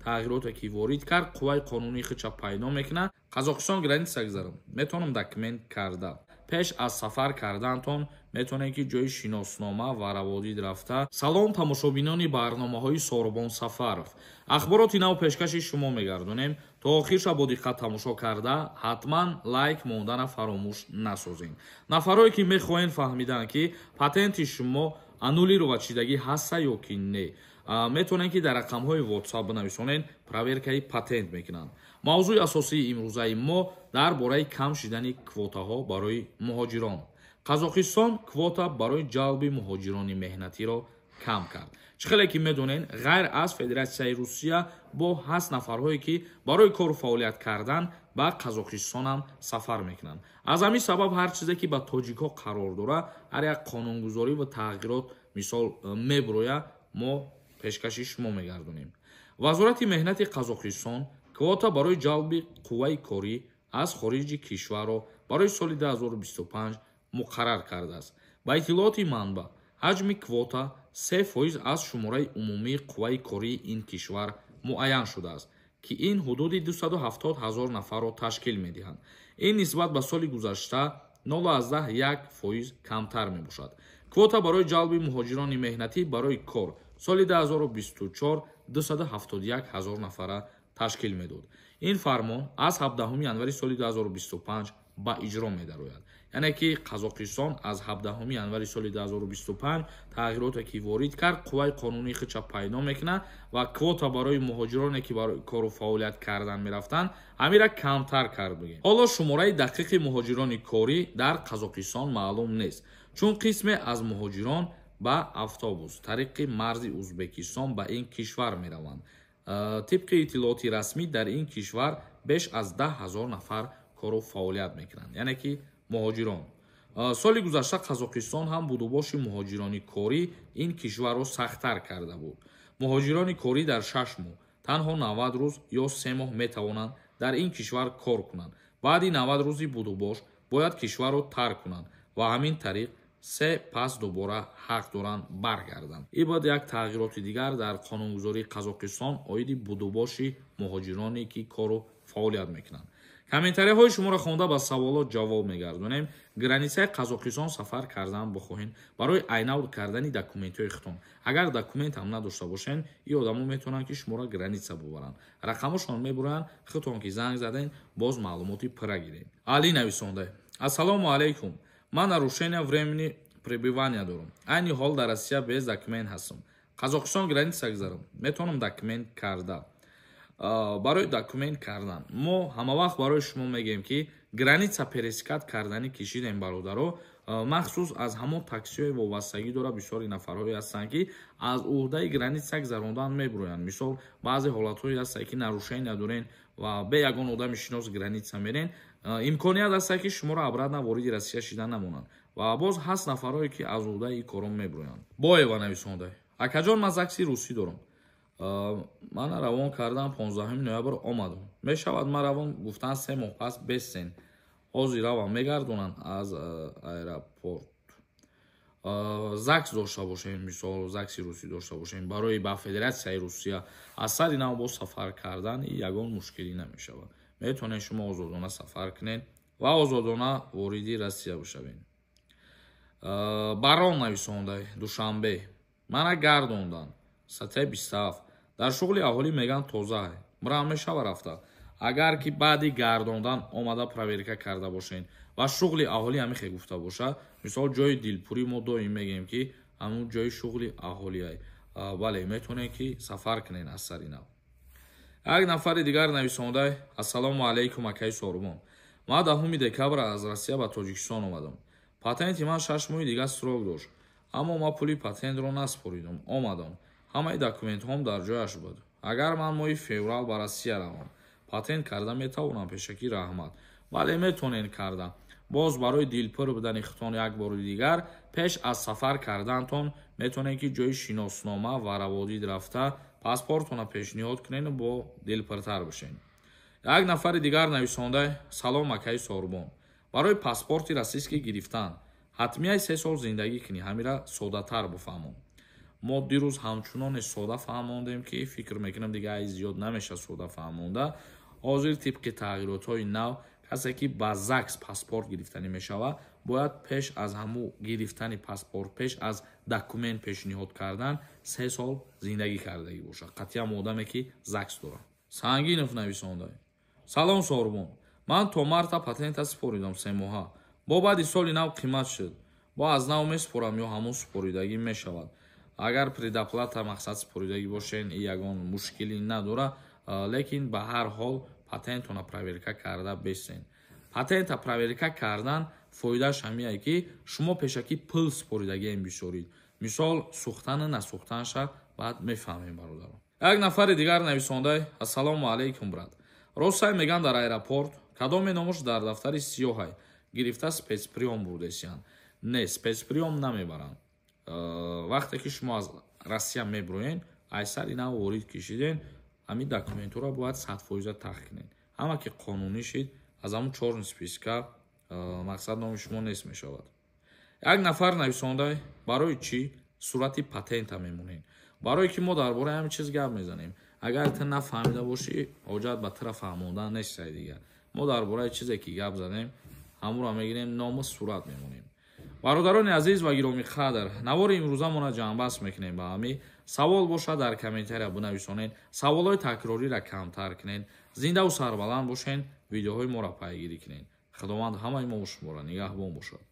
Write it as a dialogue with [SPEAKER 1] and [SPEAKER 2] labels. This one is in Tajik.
[SPEAKER 1] тағйироте ки ворид кард қувваи қонунии худша пайдо мекунад. Қазоқистон граница гузарам метавонам документ карда. пеш аз сафар карданатон метавонед ки ҷои шиноснома ва раводид рафта. Салом тамошобинони барномаҳои Сорбон Сафаров. ахбороти нав пешкаши шумо мегардонем. то охирша бо диққат тамошо карда ҳатман лайк мондана фаромӯш насозед. нафарое ки мехоҳед фаҳмиданд ки патенти шумо анулировачидагӣ ҳаста ё ки не, метавонед ки дар рақамҳои WhatsApp бинависонед, проверкаи патент мекунанд. мавзӯи асосии имрӯзаи мо дар бораи кам шидани квотаҳо барои муҳоҷирон. Қазоқистон квота барои ҷалби муҳоҷирони меҳнатиро кам кард. чӣ хеле ки медонед, ғайр аз Федератсияи Русия бо 8 нафарҳое ки барои кору фаъолият кардан ба Қазоқистон ҳам сафар мекунанд. аз ҳамин сабаб ҳар чизе ки ба тоҷикҳо қарор дорад, ҳар як қонунгузорӣ ва тағйирот мисол меброя, мо пешкаши шумо мегардонем. вазорати меҳнати Қазоқистон квота барои ҷалби қувваи корӣ аз хориҷи кишварро барои соли 2025 муқаррар кардааст. ба иттилооти манба, ҳаҷми квота 3% аз шумораи умумии қувваи кории ин кишвар муайян шудааст, ки ин ҳудуди 270 000 нафарро ташкил медиҳад. ин нисбат ба соли гузашта 0.1% камтар мебошад. квота барои ҷалби муҳоҷирони меҳнатӣ барои кор соли 2024 271 000 нафара ташкил медод. ин фармон аз 17 январи соли 2025 ба иҷро медарояд. яъне ки Қазоқистон аз 17 январи соли 2025 тағйироте ки ворид кард, қувваи қонунии худша пайдо мекунад ва квота барои муҳоҷироне ки барои кору фаъолият кардан мерафтанд, ҳамира камтар кард бугем. ҳоло шумораи дақиқи муҳоҷирони корӣ дар Қазоқистон маълум нест, чун қисме аз муҳоҷирон ба автобус тариқи марзи Узбекистон ба ин кишвар мераванд. тибқи иттилооти расмӣ дар ин кишвар беш аз 10 000 нафар кору фаъолият мекунанд, яъне ки муҳоҷирон. соли гузашта Қазоқистон ҳам будубоши муҳоҷирони корӣ ин кишварро сахттар карда буд. муҳоҷирони корӣ дар 6 моҳ танҳо 90 рӯз ё 3 моҳ метавонанд дар ин кишвар кор кунанд. баъди 90 рӯзи будубош бояд кишварро тарк кунанд ва ҳамин тариқ пас дубора ҳақ доранд баргарданд. ин бод як тағйироти дигар дар қонунгузории Қазоқистон оиди будубоши муҳоҷироне ки кору фаъолият мекунанд. комментарияҳои шуморо хонда ба саволот ҷавоб мегардонем. границаи Қазоқистон сафар кардан бихоҳед барои айнавд кардани документҳои худтон. агар документ ҳам надошта бошед, ин одамо метавонанд ки шуморо граница бубаранд. рақамашон мебуранд, худтон ки занг заден, боз маълумоти пурра гиред. али нависонда: ассалому алайкум. ман нарушения времени пребивания дорам. айни ҳол дар Россия без документ ҳастам. Қазоқистон граница гузарам. метавонам документ карда. барои документ кардан мо ҳама вақт барои шумо мегӯем ки граница пересикат кардани кишидем бародаро, махсус аз ҳамон таксиҳои вобастагӣ дора. бисёри нафарҳое ҳастанд ки аз уҳдаи граница гузарондан мебуроянд. мисол баъзе ҳолатҳое ҳастанд ки нарушения дорен ва бе ягон одами шинос граница мерен, имконият ҳаст ки шуморо обратно вориди Россия шида намонанд ва боз ҳаст нафарое ки аз уҳдаи ин корон мебуроянд. боева нависонда: акаҷон ман закси русӣ дорам. ман равон кардан 15 ноябр омадам. мешавад ман равон гуфтан 3 моҳ пас бестен. ҳозир равам мегардонанд аз аэропорт. закс дошта бошем, мисол закси русӣ дошта бошем барои ба Федератсияи Русия аз сари нав бо сафар кардан ягон мушкилӣ намешавад. метавонед шумо озодона сафар кунед ва озодона вориди Россия бишавед. барон нависонда: душанбе. мана гардонданд сатҳаи 27. дар шуғли аҳолӣ меган тоза мурам мешава рафта. агар ки баъди гардондан омада проверка карда бошед ва шуғли аҳолӣ ҳамихе гуфта бошад, мисол ҷои дилпурӣ мо доим мегем ки ҳамун ҷои шуғли аҳолиай, бале метавонед ки сафар кунед аз сари нав. як нафари дигар нависонда: ассалому алайкум акаи Сорбон. ман 10 декабр аз Россия ба Тоҷикистон омадам. патенти ман 6 моҳи дигар срок дошт, аммо ман пули патентро наспоридам. омадам. ҳамаи документҳом дар ҷояш буд. агар ман моҳи феврал ба Россия равам, патент карда метавонам? пешакӣ раҳмат. бале метавонед карда. боз барои дилпур будани худтон як бори дигар пеш аз сафар карданатон метавонед ки ҷои шиноснома ва раводид рафта паспортона пешниҳод кунед бо дилпуртар бошед. як нафари дигар нависонда: салом акаи Сорбон. барои паспорти российскӣ гирифтан ҳатмияи 3 сол зиндагӣ кунӣ, ҳамира соддатар буфаҳмон. мо дирӯз ҳамчунон сода фаҳмондем ки фикр мекунам дига ай зиёд намеша сода фаҳмонда. ҳозир тибқи тағйиротҳои нав касе ки ба ЗАГС паспорт гирифтанӣ мешавад бояд пеш аз ҳамун гирифтани паспорт, пеш аз документ пешниҳод кардан 3 сол зиндагӣ кардагӣ бошад. қатъиян одаме ки ЗАГС дорад. Сангинов нависонда. Салом Сорбон. Ман то марта патента супоридам 3 моҳа. Бо баъди соли нав қимат шуд. Бо аз нав месупорам ё ҳамун супоридагӣ мешавад. Агар предоплата мақсад супоридагӣ бошен и ягон мушкилӣ надора, лекин ба ҳар ҳол патентона проверка карда бесен. Патента проверка кардан фоидааш ҳамияе ки шумо пешакӣ пул супоридагием бисорид. Мисол сӯхтану насӯхтанша баъд мефаҳмем бародарон. Як нафари дигар нависонда. Ассалому алайкум брат. Ростай меган дар аэропорт кадоме номуш дар дафтари сиёҳай гирифта спецприём бурдесиян. Не, спецприём намебаранд. Вақте ки шумо аз Россия меброен, айсари нав ворид кишиден, ҳамин документора бояд 100% тахт кунед. Ҳама ки қонунӣ шид, аз ҳамун чорни списка мақсад номи шумо нест мешавад. Як нафар нависонда. Барои чӣ сурати патента мемонем? Барое ки мо дар бораи ҳамин чиз гап мезанем. Агар ту нафаҳмида бошӣ, ҳоҷат ба тара фаҳмондан нестаи дигар. Мо дар бораи чизе ки гап занем, ҳамуро мегирем, ному сурат мемонем. бародарони азиз ва гироми қадр, навори имрӯзамона ҷамъбаст мекунем ба ҳамӣ. Савол бошад дар комментария бинависонед, саволҳои такрориро камтар кунед. Зиндаву сарбаланд бошен, видеоҳои моро пайгирӣ кунед. Худованд ҳамаи мо шуморо нигаҳбон бошад.